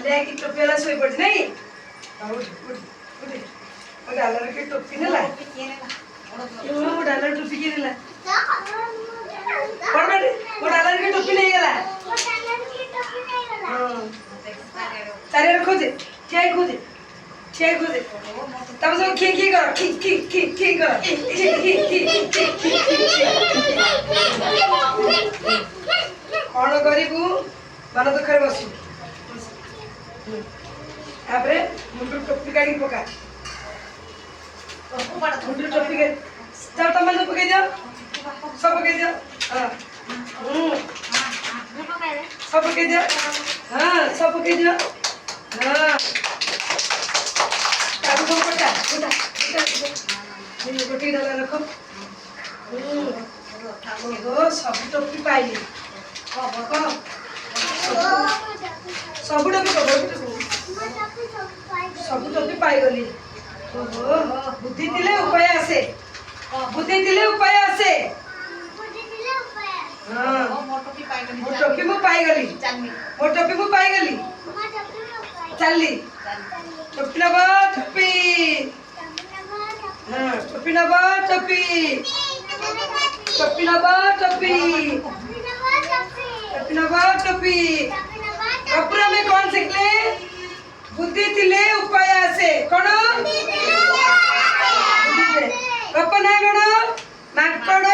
लेकी टोपी वाला सोई पड़ नहीं उठ उठ उठ ओ डालर के टोपी नेला ओ डालर टोपी के नेला पड़ बेटे ओ डालर के टोपी नहीं गला हां तारे खोजे छे खोजे तब सब खी करो खी करो कौन करू मन दुखर बसु तापरे मुंडू टोपी काढ़ी पका मुंडू टोपी के चल तुम सब पकई दियो सब पकई दियो हां सब पकई दियो हां सब पकई दियो हां काबू को पटा ये गोटी डाला रखो ओहो सब टोपी पाइली सब टोपी पाई गली ओहो बुद्धि दिले उपाय आसे हां मोर टोपी मु पाई गली चलली टोपी नबा टोपी हां टोपी नबा टोपी कपूरा में कौन सीखले बुद्धि थिले उपाय आसे कौन गप ना कौन माकड़